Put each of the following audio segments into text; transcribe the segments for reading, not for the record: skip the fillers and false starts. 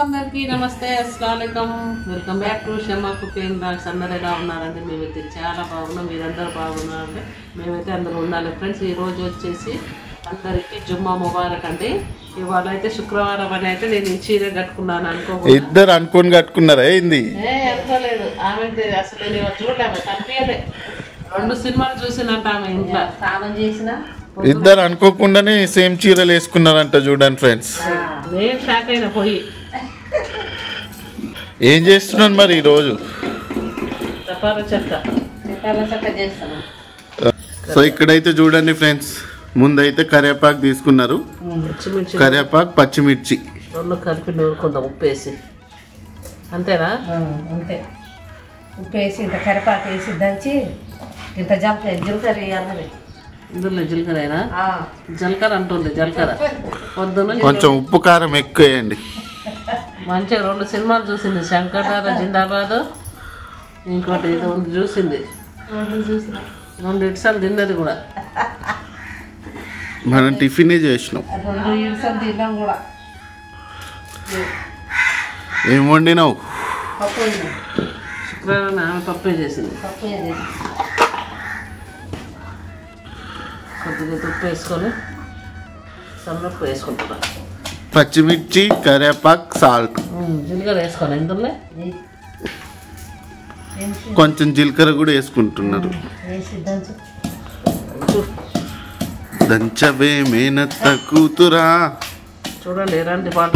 అందరికీ నమస్తే, అస్సలాముఅలైకుం. Welcome back to Shama cooking blogs. అందరూ ఎలా ఉన్నారండి? మేమైతే చాలా బాగున్నాం. మీరందరూ బాగున్నారండి. మేమైతే అందరూ ఉండాలి ఫ్రెండ్స్. ఈరోజు వచ్చేసి అందరికీ జుమ్మా ముబారక్ అండి. ఇవాళ అయితే శుక్రవారం అని అయితే నేను ఈ చీర కట్టుకున్నాను అనుకో. ఇద్దరు అనుకొని కట్టుకున్నారా ఏంది? అనుకోలేదు. ఆమె అసలు నేను చూడలేము, కనిపించలే. 2 సినిమాలు చూసినంట ఆమె ఇంట్లో స్నానం చేసిన. ఇద్దరు అనుకోకుండానే సేమ్ చీరలు వేసుకున్నారంట. చూడండి ఫ్రెండ్స్, నేను షాక్ అయినా పోయి. ఏం చేస్తున్నాను మరి ఈరోజు? చపాల చెక్క చేస్తాను. సో ఇక్కడైతే చూడండి ఫ్రెండ్స్, ముందైతే కరివేపాకు తీసుకున్నారు. కరివేపాకు, పచ్చిమిర్చి 2 కలిపి నూరుకుందాం ఉప్పు వేసి. అంతేనా? అంతే. ఉప్పు వేసి ఇంత కరివేపాకు వేసి దంచి ఇంత జీలకర్ర వేయాలి. ఇందులో జీలకర్ర జీలకర్ర అంటుంది. జీలకర్ర పొద్దున్న కొంచెం ఉప్పు కారం ఎక్కువ వేయండి. మంచిగా 2 సినిమాలు చూసింది. శంకర్ జిందాబాద్, ఇంకోటి ఇది ఉంది చూసింది. 2 ఇడ్సాలు తిన్నది కూడా. మనం టిఫినే చేసినాం. 2 ఇడ్సలు తిన్నాం కూడా. ఏం వండినావు? పప్పు వండినాం. శుక్రవారం ఆమె పప్పే చేసింది. పప్పు చేసి కొద్దిగా ఉప్పు వేసుకొని సన్నప్పు వేసుకుంటున్నా. పచ్చిమిర్చి, కరివేపాకు, సాల్ట్, జీలకర్ర వేసుకోవాలి. ఇందులో కొంచెం జీలకర్ర కూడా వేసుకుంటున్నారు. వేసి దంచు. దంచవే మేనత్త కూతురా. చూడండి ఎలాంటి పాట.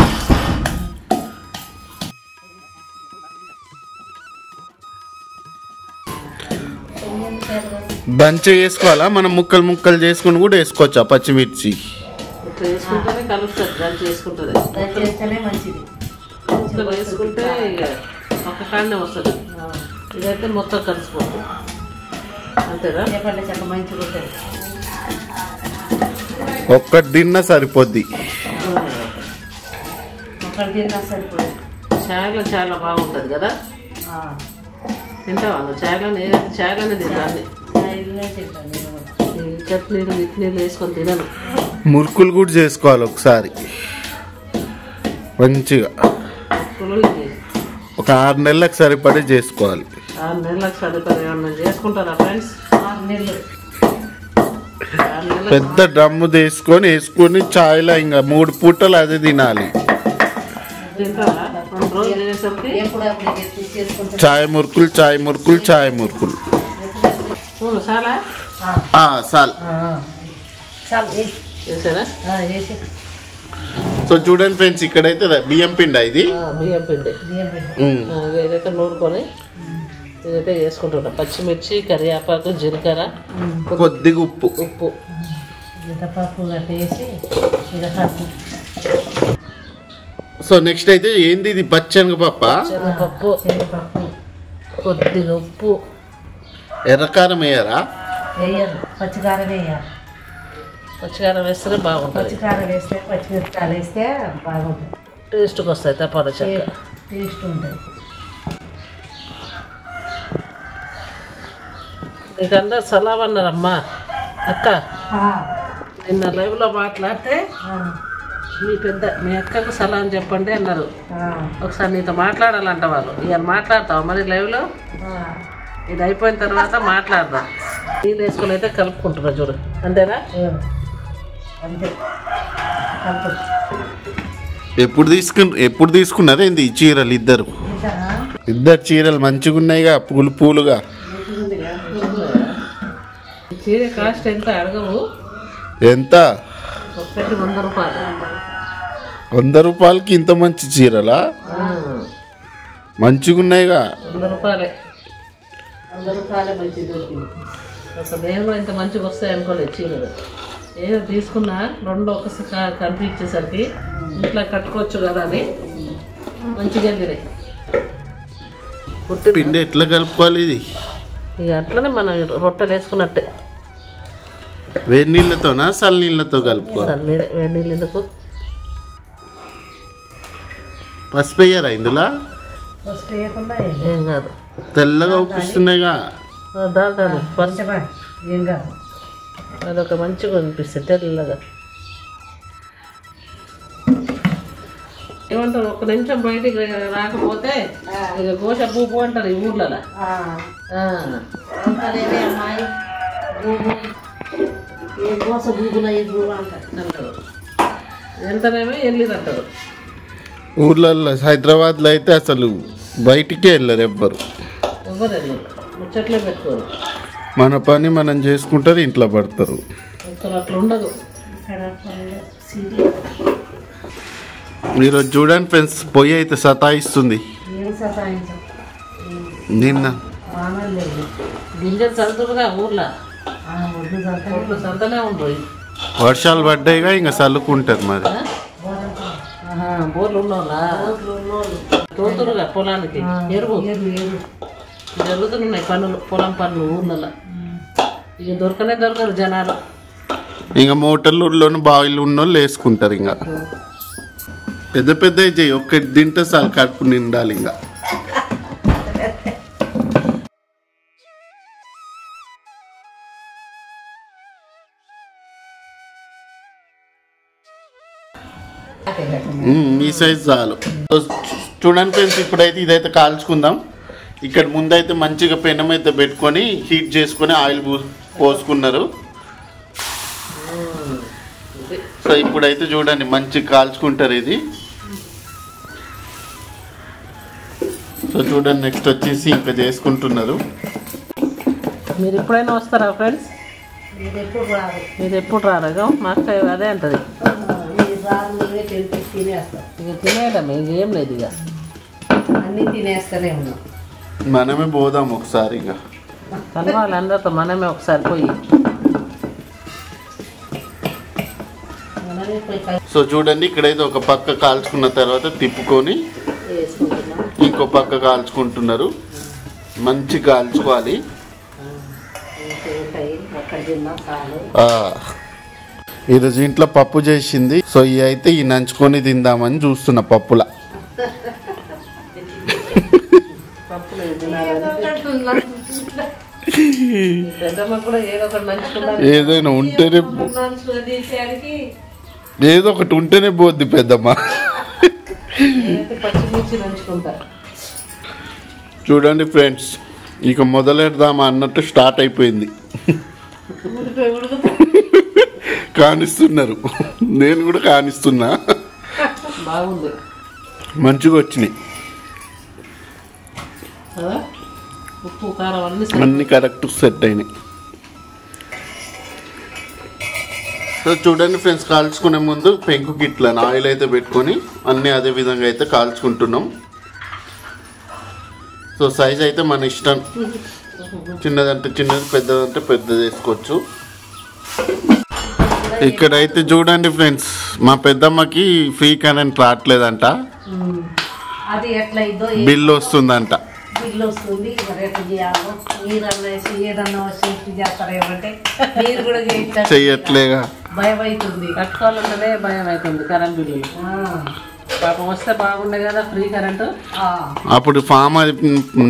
దంచి వేసుకోవాలా? మనం ముక్కలు ముక్కలు చేసుకుని కూడా వేసుకోవచ్చా పచ్చిమిర్చి? ఇట్లా వేసుకుంటేనే కలుపుతుంది. దంచి వేసుకుంటుంది. దంచి వేస్తేనే మంచిది. ఇట్లా వేసుకుంటే ఇక ఒక కాడనే వస్తుంది. ఇదైతే మొత్తం కలిసిపోతుంది. అంతేనా? చెప్పండి, చెక్క మంచిగా ఉంటుంది. ఒక్కటి తిన్నా సరిపోద్ది. ఒకటి తిన్నా సరిపోదు. చాయ్లో చాలా బాగుంటుంది కదా. తింటావా నువ్వు? చాయ్లోనే తింటాను. చట్నీలు ఇడ్లీలు వేసుకొని తినను. మురుకులు కూడా చేసుకోవాలి ఒకసారి మంచిగా. ఒక 6 నెలలకు సరిపడే చేసుకోవాలి. 6 నెలలకు సరిపడే ఏమన్నా చేసుకుంటారా ఫ్రెండ్స్? 6 నెలలు పెద్ద డ్రమ్ము వేసుకొని చాయ్లో ఇంకా 3 పూటలు అదే తినాలి. తింటారా? 2 రోజులు తినేసరికి చాయ్ మురుకులు, చాయ్ మురుకులు, చాయ్ మురుకులు. చాలా చాలు. చేసారా? సో చూడండి ఫ్రెండ్స్, ఇక్కడైతే బియ్యం పిండి ఇది. బియ్యం పిండి ఇదైతే నూరుకొని ఇదైతే వేసుకుంటున్నా. పచ్చిమిర్చి, కరివేపాకు, జీలకర్ర, కొద్దిగా ఉప్పు. పప్పు వేసి సో నెక్స్ట్ అయితే ఏంది ఇది? పచ్చనగపప్పు, శనగపప్పు, కొద్దిగా ఉప్పు, ఎర్రకారం వేయరా? వేయాలి. పచ్చికారం వేయాలి. పచ్చికారం వేస్తేనే బాగుంటుంది. పచ్చికారం వేస్తే, పచ్చిమిరపకాయలు వేస్తే బాగుంటుంది. టేస్ట్కి వస్తాయి తపాల చెక్క. టేస్ట్ ఉంటుంది. నీకు అందరు సలాం అన్నారమ్మా. అక్క నిన్న లైవ్లో మాట్లాడితే మీ అక్కకు సలాం చెప్పండి అన్నారు. ఒకసారి నీతో మాట్లాడాలంట వాళ్ళు. ఇవాళ మాట్లాడతావు మరి లైవ్లో? ఇది అయిపోయిన తర్వాత మాట్లాడదాం. నీళ్ళు వేసుకొని అయితే కలుపుకుంటున్నా చూడు. అంతేనా? అంతే. ఎప్పుడు తీసుకున్నారా ఏంది ఈ చీరలు? ఇద్దరు చీరలు మంచిగా ఉన్నాయిగా, పూలు పూలుగా. చీర కాస్ట్ ఎంత అడగవు? ఎంత? ఒకటి 100 రూపాయలు. 100 రూపాయలకి ఇంత మంచి చీరలా? మంచిగా ఉన్నాయిగా. 100 రూపాయలే. 100 రూపాయలే మంచిది దొరికింది. అసలు నేను ఇంత మంచిగా వస్తాయి అనుకోలేదు చీరలు. ఏదో తీసుకున్నా 2 ఒకసారి కనిపించేసరికి ఇంట్లో కట్టుకోవచ్చు కదా అని మంచిగా తినాయి. పిండి ఎట్లా కలుపుకోవాలి ఇది? ఇక అట్లనే మనం రొట్టెలు వేసుకున్నట్టే. వేడి నీళ్ళతోనా చల్ల నీళ్ళతో కలుపుకోవాలి? వేడి నీళ్ళు ఎందుకు? పసుపు వేయరా ఇందులో? ఫస్ట్ వేయకుండా ఏం కాదు. తెల్లగా ఊపిస్తున్నాయిగా. ఏం కాదు. అదొక మంచిగా అనిపిస్తుంది తెల్లగా. ఏమంటారు, ఒక్క నిమిషం బయటికి రాకపోతే ఇక గోష పూపు అంటారు ఈ ఊర్లలో. అమ్మాయి ఏ గోస గూగులో అంటారు. ఎంతనేమో వెళ్ళిరంటారు. ఊర్లలో హైదరాబాద్లో అయితే అసలు బయటికే వెళ్ళరు ఎవ్వరు. ఎవరు వెళ్ళరు, ముచ్చట్లే పెట్టుకోరు. మన పని మనం చేసుకుంటారు, ఇంట్లో పడతారు. అసలు అట్లా ఉండదు. ఈరోజు చూడండి ఫ్రెండ్స్, పొయ్యి అయితే సతాయిస్తుంది. నిన్న గింజలు చదువుతుగా ఊర్లో సంతనే ఉండవు. వర్షాలు పడ్డాయిగా ఇంకా చల్లుకుంటారు మరి. బోర్లు ఉన్నోళ్ళా తోతురుగా పొలానికి ఎరువు జరుగుతున్నాయి పనులు, పొలం పనులు ఊర్లలో. ఇక దొరకరు జనాలు. ఇంకా మోటార్లలోని బావిలు ఉన్నోళ్ళు వేసుకుంటారు. ఇంకా పెద్ద పెద్ద చెయ్యి ఒక్కటి తింటే చాలు, కడుపు నిండాలి. ఇంకా ఈ సైజ్ చాలు. చూడండి ఫ్రెండ్స్, ఇప్పుడైతే ఇదైతే కాల్చుకుందాం. ఇక్కడ ముందైతే మంచిగా పెనం అయితే పెట్టుకొని హీట్ చేసుకొని ఆయిల్ పోసుకున్నారు. సో ఇప్పుడైతే చూడండి మంచిగా కాల్చుకుంటారు ఇది. సో చూడండి నెక్స్ట్ వచ్చేసి ఇంకా చేసుకుంటున్నారు. మీరు ఎప్పుడైనా వస్తారా ఫ్రెండ్స్? మీరు ఎప్పుడు రారు. మా అక్క అదే అంటది, ఇక తినేయడం ఏం లేదు, ఇక అన్నీ తినేస్తూనే ఉన్నాం. మనమే పోదాం ఒకసారి, ఇక కలవాలి అందరితో మనమే ఒకసారి పోయి. సో చూడండి ఇక్కడైతే ఒక పక్క కాల్చుకున్న తర్వాత తిప్పుకొని ఇంకో పక్క కాల్చుకుంటున్నారు. మంచి కాల్చుకోవాలి. ఈరోజు ఇంట్లో పప్పు చేసింది. సో ఇవి అయితే ఈ నంచుకొని తిందామని చూస్తున్న పప్పుల. ఏదైనా ఉంటేనే, ఏదో ఒకటి ఉంటేనే పోద్ది పెద్దమ్మ. చూడండి ఫ్రెండ్స్, ఇక మొదలెడదామా అన్నట్టు స్టార్ట్ అయిపోయింది. కానిస్తున్నారు, నేను కూడా కానిస్తున్నా. బాగుంది, మంచిగా వచ్చినాయి. ఉప్పు కారం అన్ని కరెక్ట్ సెట్ అయినాయి. సో చూడండి ఫ్రెండ్స్, కాల్చుకునే ముందు పెంకు గిట్ల ఆయిల్ అయితే పెట్టుకొని అన్నీ అదే విధంగా అయితే కాల్చుకుంటున్నాం. సో సైజ్ అయితే మన ఇష్టం, చిన్నదంటే చిన్నది, పెద్దదంటే పెద్దది వేసుకోవచ్చు. ఇక్కడైతే చూడండి ఫ్రెండ్స్, మా పెద్దమ్మకి ఫ్రీ కరెంట్ రావట్లేదంట, బిల్లు వస్తుందంట. బిల్లు వస్తుంది, మరి ఎట్లా చేయాలో మీరన్నా వేసి ఏదన్నా సేఫ్టీ చేస్తారేమంటే మీరు కూడా చెయ్యట్లేగా, భయం అవుతుంది. కట్టుకోవాలంటేనే భయం అవుతుంది కరెంట్ బిల్లు. పాపం వస్తే బాగుండే కదా ఫ్రీ కరెంటు. అప్పుడు ఫామ్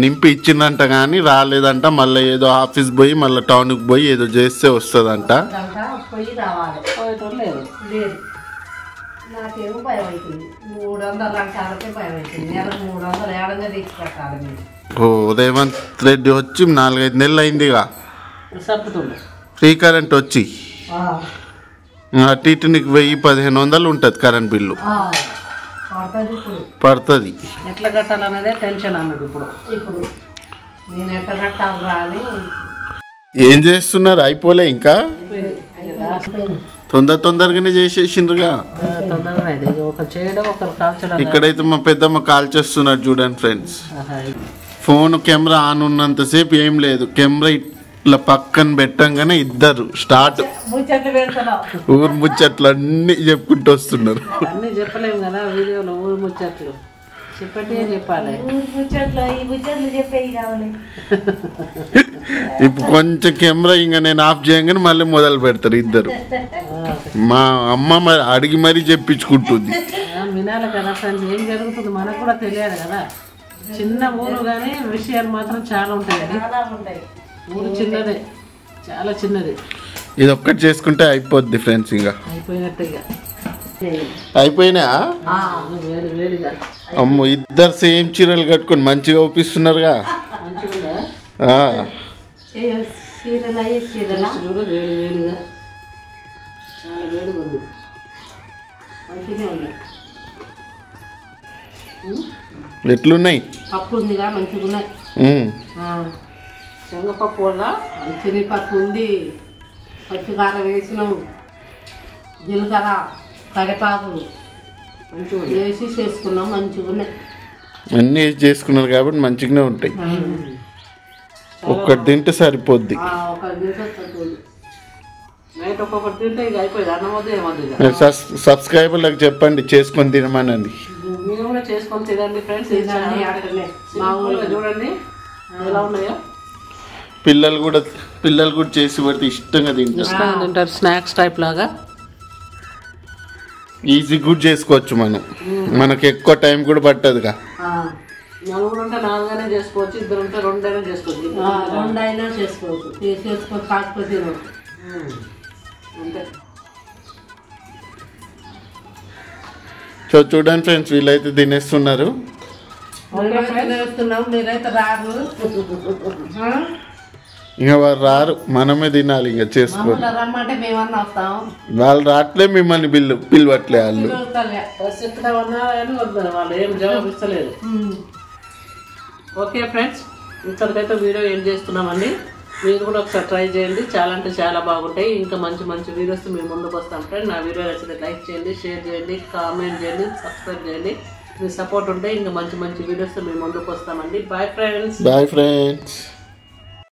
నింపి ఇచ్చిందంట కానీ రాలేదంట. మళ్ళీ ఏదో ఆఫీస్ పోయి మళ్ళీ టౌన్కి పోయి ఏదో చేస్తే వస్తుందంట. పోయి రావాలి, లేదు లేదు. నాకేమో భయం అవుతుంది. 300 అంటారంటే భయం అవుతుంది. నెలకు 300 ఏడంగా తెచ్చి పెట్టాలి మీరు. ఓ రేవంత్ రెడ్డి వచ్చి 4-5 నెలలు అయిందిగా ఫ్రీ కరెంట్ వచ్చి. అటు ఇటు నీకు 1000-1500 ఉంటుంది కరెంట్ బిల్లు పడుతుంది. ఎట్లా కట్టాలనేదే టెన్షన్ అన్నది ఇప్పుడు నేను ఎట్లా కట్టాలి రాని. ఏం చేస్తున్నారు? అయిపోలే ఇంకా, తొందరగానే చేసేసిండ్రుగా. ఇక్కడైతే మా పెద్దమ్మ కాల్ చేస్తున్నారు చూడండి ఫ్రెండ్స్. ఫోన్ కెమెరా ఆన్ ఉన్నంతసేపు ఏం లేదు, కెమెరా ఇట్లా పక్కన పెట్టంగానే ఇద్దరు స్టార్ట్. ఊరు ముచ్చట్లు అన్ని చెప్పుకుంటూ వస్తున్నారు. అన్ని చెప్పలేము కదా వీడియోలో, ఊరు ముచ్చట్లు చెప్పండి చెప్పాలి. ఇప్పుడు కొంచెం కెమెరా ఇంకా నేను ఆఫ్ చేయగానే మళ్ళీ మొదలు పెడతారు ఇద్దరు. మా అమ్మ మరి అడిగి మరీ చెప్పించుకుంటుంది. వినాలి కదా ఫ్రెండ్స్, ఏం జరుగుతుంది మనకు కూడా తెలియదు కదా. చిన్న ఊరు కానీ విషయాలు మాత్రం చాలా ఉంటాయి. ఊరు చిన్నదే, చాలా చిన్నది. ఇది ఒక్కటి చేసుకుంటే అయిపోద్ది ఫ్రెండ్స్, ఇంకా అయిపోయినట్టుగా. అయిపోయినా వేడి వేడిగా అమ్మో ఇద్దరు సేమ్ చీరలు కట్టుకొని మంచిగా ఒప్పిస్తున్నారుగా మంచిగా చీరలు అయ్యే చీరలా చూడు వేడి వేడిగా చాలా వేడిగా ఉంది మంచిగా ఉన్నాయి. ఎట్లున్నాయి పప్పు ఉందిగా మంచిగా ఉన్నాయి. శనగపప్పు వల్ల శనగపప్పు ఉంది, పచ్చికారం వేసినాం, జీలకర్ర కరివేపాకు మంచిగా వేసి చేసుకున్నాం. మంచిగా ఉన్నాయి. అన్నీ వేసి చేసుకున్నారు కాబట్టి మంచిగానే ఉంటాయి. ఒక్కటి తింటే సరిపోద్ది. ఒక గింజ నైట్ ఒక్కొక్కటి తింటే ఇక అయిపోయింది. అన్నం వద్దు ఏమద్దు. సబ్స్క్రైబర్లకు చెప్పండి చేసుకొని తినమనండి. మీరు కూడా చేసుకొని తినండి ఫ్రెండ్స్. మా ఊళ్ళో చూడండి ఎలా ఉన్నాయో. పిల్లలు కూడా చేసి పెడితే ఇష్టంగా తింటారు. స్నాక్స్ టైప్ లాగా ఈజీ కూడా చేసుకోవచ్చు మనం. మనకి ఎక్కువ టైం కూడా పట్టదుగా. నలుగురు ఉంటే నాలుగైనా చేసుకోవచ్చు, ఇద్దరు ఉంటే రెండైనా చేసుకోవచ్చు. రెండైనా చేసుకోవచ్చు. చేసుకొని కాకపోతే అంతే. సో చూడండి ఫ్రెండ్స్, వీళ్ళైతే తినేస్తున్నారు. వేస్తున్నాం, మీరైతే రారు. ఇంకా వారు రారు, మనమే తినాలి. ఇంకా చేసుకోవాలి. రమ్మంటే మేమన్నా వస్తాం. వాళ్ళు రావట్లే, మిమ్మల్ని పిలవట్లే వాళ్ళు. వాళ్ళు ఏం జవాబు ఇస్తలేదు. ఓకే ఫ్రెండ్స్, ఇక్కడికైతే వీడియో ఏం చేస్తున్నామండి. మీరు కూడా ఒకసారి ట్రై చేయండి. చాలా అంటే చాలా బాగుంటాయి. ఇంకా మంచి మంచి వీడియోస్ మీ ముందుకు వస్తాం ఫ్రెండ్. నా వీడియో నచ్చితే లైక్ చేయండి, షేర్ చేయండి, కామెంట్ చేయండి, సబ్స్క్రైబ్ చేయండి. మీ సపోర్ట్ ఉంటే ఇంకా మంచి మంచి వీడియోస్ మీ ముందుకు వస్తామండి. Bye friends. Bye friends.